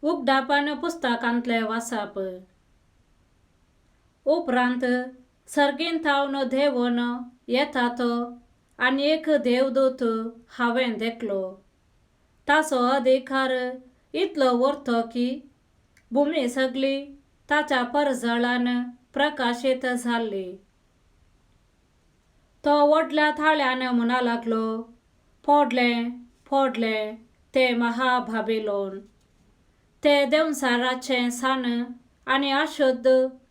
उगडापान पुस्तकांतले वाचप. उपरांत सर्गीन थावन देवोन येता तो आनी एक देवदूत हांवें देखलो. ताचो अधिकार इतलो उरतो की भुमी सगळी ताच्या परजळान प्रकाशीत जाल्ली. तो व्हडल्या थाळ्यान म्हणा लागलो, फोडलें फोडलें ते महाबाबिलोन, ते देवसाराचें सान आनी अशुद्ध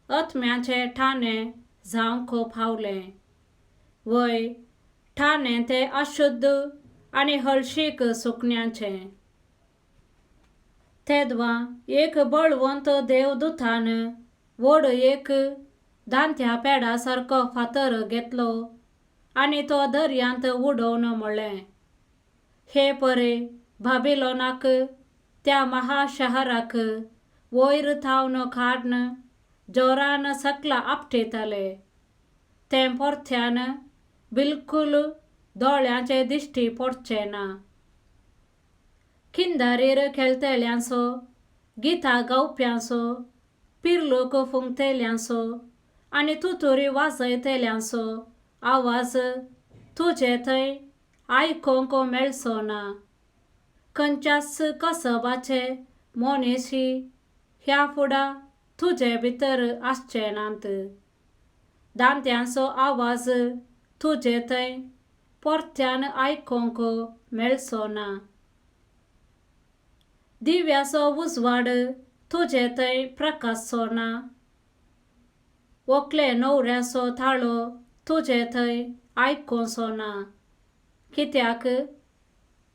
आत्म्याचें ठाणे जावंक पावलें. वय ठाणे ते अशुद्ध आनी हळशीक सुकण्यांचें. तेदवां एक बळवंत देवदूतान व्हड एक दांत्या पेडा सारको फातर घेतलो आनी तो दर्यांत उडोवन म्हणलें, हे परे बाबिलोनाक, त्या महाशहराक वयर थावन काडन जोरान सकला आपटयतले. तें परत्यान बिलकुल दोळ्यांचे दिश्टी पडचें ना. खिंडारीर खेळटल्यांचो, गितां गावप्यांचो, पिर्लूक फुंकतल्यांचो आनी तुतुरी वाजयतल्यांचो आवाज तुजे थंय आयकोंक मेळचो ना. खंयच्याच कसबाचे मनीस ह्या फुडां तुजे भितर आसचे नात. दांत्यांचो आवाज तुजे थंय परत्यान आयकोंक मेळचो ना. दिव्याचो उजवाड तुजे थंय प्रकाशचो ना. व्हंकले न्हवऱ्याचो थाळो तुजे थंय आयकोचो ना. कित्याक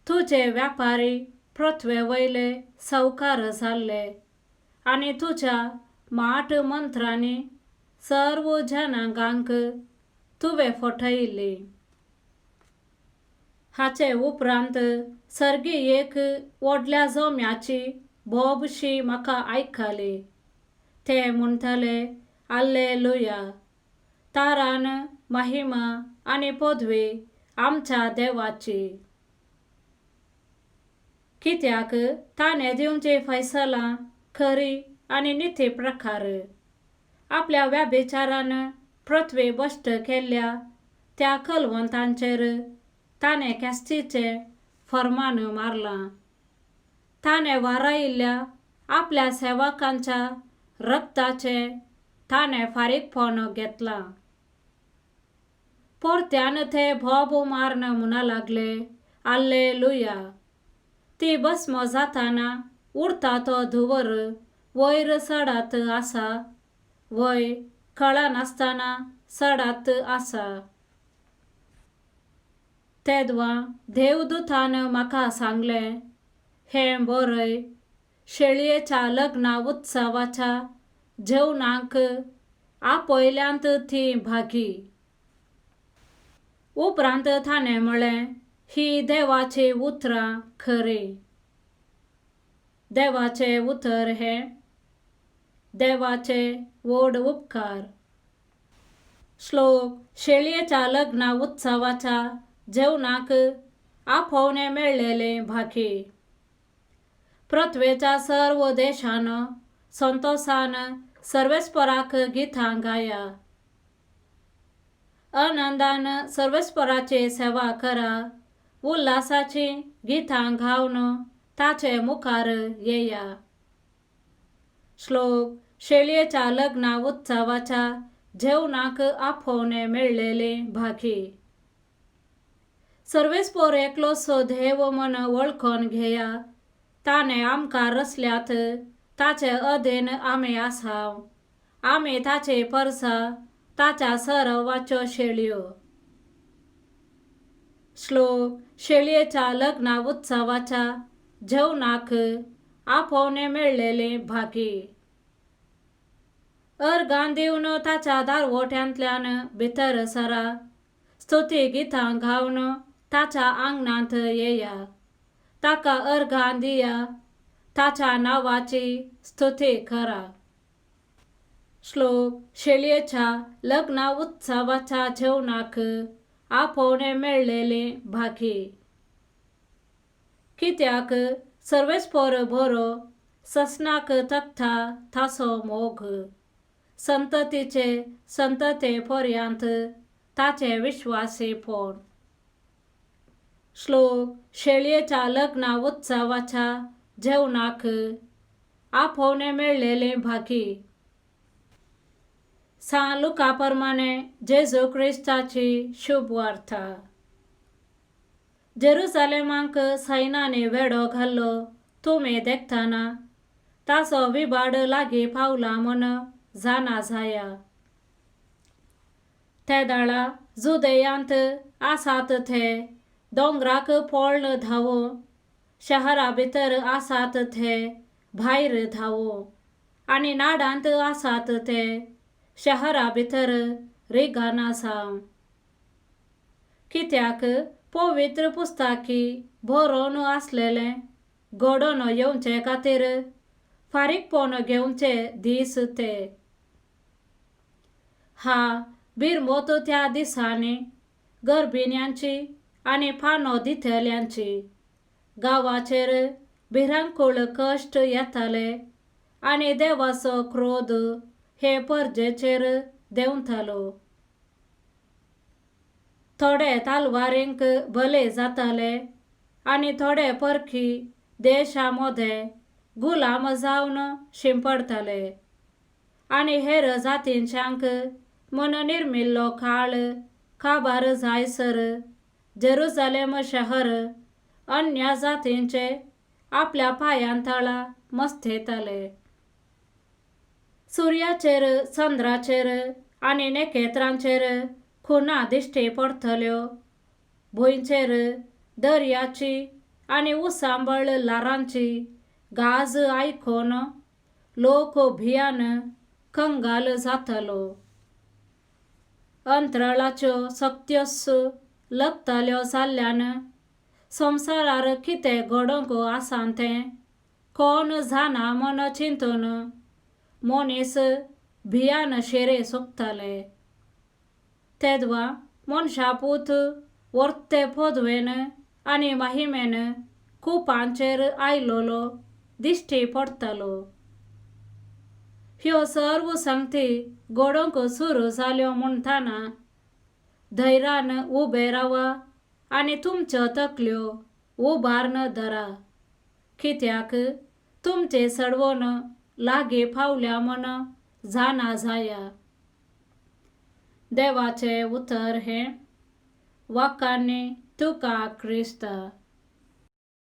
तुजे व्यापारी पृथ्वे वयले सावकार जाल्ले आनी तुज्या माट मंत्रांनी सर्व जनांगांक तुवें फटयिल्ली. हाचे उपरांत सर्गी एक व्हडल्या जोम्याची बोबशी म्हाका आयकली. ते म्हणटाले, हाल्लेलुया, तारान महिमा आनी पदवी आमच्या देवाची. कित्याक ताणें दिवची फैसलां खरी आनी निती प्रकार. आपल्या व्याभिचारान पृथ्वी भश्ट केल्ल्या त्या कलवंतांचेर ताणें कॅस्तीचें फर्मान मारलां. ताणें वारायिल्ल्या आपल्या सेवकांच्या रक्ताचें ताणें फारीकपण घेतलां. परत्यान ते भोब मारन म्हणा लागले, हाल्लेलुया. ती भस्म जाताना उरता तो धुवर वयर चडत आसा, वय कळनासतना चडत आसा. तेदवां देवदूतान म्हाका सांगलें, हें बरय, शेळयेच्या लग्ना उत्सवाच्या जेवणाक आपयल्यांत ती भागी. उपरांत ताणें म्हणलें, ही देवाची उतरां खरी. देवाचे उतर हें देवाचे व्हड उपकार. श्लोक. शेळयेच्या लग्ना उत्सवाच्या जेवणाक आपोवणे मेळ्ळेले भागी. पृथ्वेच्या सर्व देशान संतोषान सर्वेस्पराक गितां गाया. आनंदान सर्वेस्पराची सेवा करा. उल्हासाची गितां गावन ताचे मुखार येया. श्लोक. शेळयेच्या लग्ना उत्सवाच्या जेवणाक आपोवणे मेळ्ळेले भागी. सर्वेस्पर एकलोसो देव म्हूण वळखून घेया. ताणें आमकां रचल्यात, ताचे अधीन आमी आसाव. आमी ताची परसां, ताच्या सरवाच्यो शेळयो. श्लोक. शेळयेच्या लग्ना उत्सवाच्या जेवणाक आपोवणे मेळ्ळेले भागी. अर्गां दिवन ताच्या दारवोट्यांतल्यान भितर सरा. स्तुती गितां गावन ताच्या आंगणांत येया. ताका अर्गां दिया. ताच्या नांवाची स्तुती करा. श्लोक. शेळयेच्या लग्ना उत्सवाच्या जेवणाक आपोवणे मेळ्ळेले भागी. कित्याक सर्वेस्पर बरो ससनाक तख्ता थासो मोघ, संततीचे संतते पर्यंत ताचे विश्वासी फोड. श्लोक. शेळयेच्या लग्ना उत्सवाच्या जेवणाक आपोवणे मेळलेले भागी. सान लुकाप्रमाणे जेजू ख्रिस्ताची शुभ वार्ता. जेरुसालेमांक सैनाने वेढो घाल्लो तुमी देखताना ताचो विबाड लागी पावला म्हूण जाणा जाया. ते दाळा जुदेयांत आसात ते दोंगराक पळोवन धावो, शहरा भितर आसात ते भायर धावो, आनी नाडांत आसात ते शहरा भितर रिगाना साव. कित्याक पवित्र पुस्तकी बरोवन आसलेले घडोवन येवचे खातीर फारीकपण घेवचे दीस ते. बिरमोत त्या दिसांनी गर्भिण्यांची आनी पानो दितेल्यांची गांवाचेर भिरांकूळ कश्ट येताले, आनी देवाचो क्रोध हे परजेचेर देंवतालो. थोडे तालवारींक बले जाताले, आनी थोडे परखी देशामध्ये गुलाम जावन शिंपडताले. आनी हेर जातींच्यांक म्हूण निर्मिल्लो काळ काबार जायसर जेरुसालेम शहर अन्य जातींचे आपल्या पायांतळा मस्थेताले. सुर्याचेर, चंद्राचेर आनी नखेत्रांचेर खुना दिश्टी पडतल्यो. भुंयचेर दर्याची आनी उसांबळ लारांची गाज आयकून लोक भियान कंगाल जातलो. अंतराळाच्यो शक्त्योस लगतल्यो जाल्ल्यान संवसारार कितें घडोवंक आसा तें कोण जाणा म्हूण चिंतून मनीस भियान शिरे सुकताले. तेदवा मनशापूत वर्ते पदवेन आनी महिमेन कुपांचेर आयलोलो दिश्टी पडतलो. ह्यो सर्व संगती घडोवंक सुरू जाल्यो म्हणटाना धैर्यान उबे रावा आनी तुमच्यो तकल्यो उबारून धरा, कित्याक तुमचे सडवण लागी पावल्या म्हूण जाणा जाया. देवाचे उतर हे वाकांनी तुका क्रिस्त.